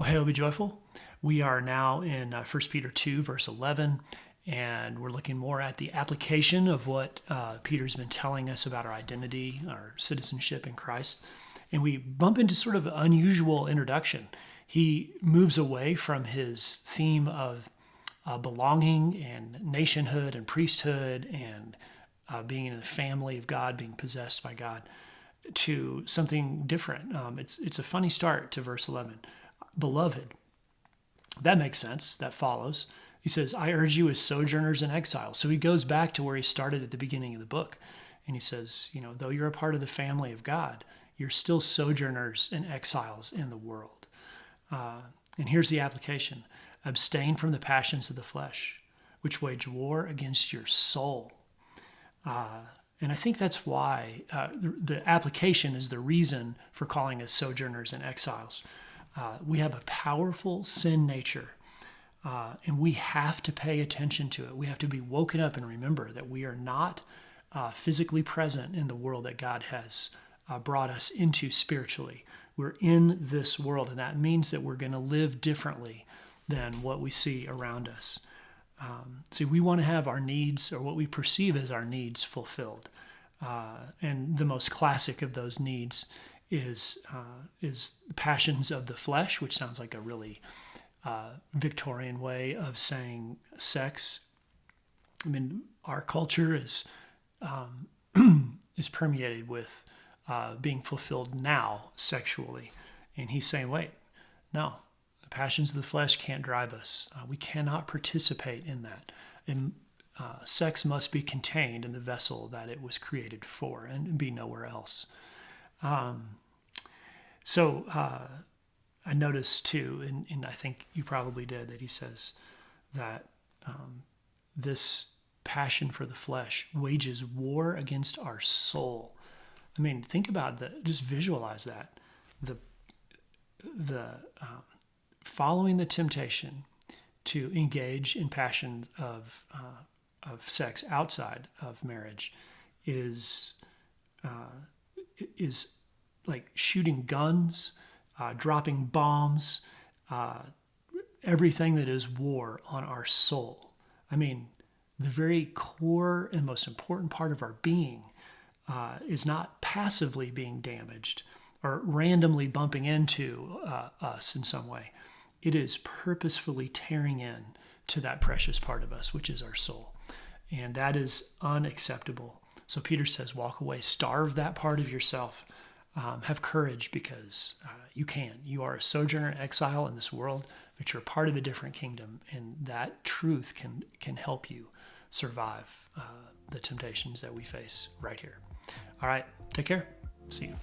Well, hey, be joyful. We are now in 1 Peter 2, verse 11, and we're looking more at the application of what Peter's been telling us about our identity, our citizenship in Christ. And we bump into sort of an unusual introduction. He moves away from his theme of belonging and nationhood and priesthood and being in the family of God, being possessed by God, to something different. It's a funny start to verse 11. Beloved, that makes sense. That follows. He says, I urge you as sojourners and exiles. So he goes back to where he started at the beginning of the book. And he says, though you're a part of the family of God, you're still sojourners and exiles in the world. And here's the application. Abstain from the passions of the flesh, which wage war against your soul. And I think that's why the application is the reason for calling us sojourners and exiles. We have a powerful sin nature, and we have to pay attention to it. We have to be woken up and remember that we are not physically present in the world that God has brought us into spiritually. We're in this world, and that means that we're going to live differently than what we see around us. See, we want to have our needs, or what we perceive as our needs, fulfilled. And the most classic of those needs is the passions of the flesh, which sounds like a really Victorian way of saying sex. I mean, our culture is permeated with being fulfilled now sexually. And he's saying, wait, no, the passions of the flesh can't drive us. We cannot participate in that. And sex must be contained in the vessel that it was created for and be nowhere else. So I noticed too, and I think you probably did, that he says that this passion for the flesh wages war against our soul. I mean, think about that. Just visualize that. The following the temptation to engage in passions of sex outside of marriage is like shooting guns, dropping bombs, everything that is war on our soul. I mean, the very core and most important part of our being is not passively being damaged or randomly bumping into us in some way. It is purposefully tearing in to that precious part of us, which is our soul. And that is unacceptable. So Peter says, walk away, starve that part of yourself. Have courage, because you can. You are a sojourner and exile in this world, but you're a part of a different kingdom. And that truth can help you survive the temptations that we face right here. All right, take care. See you.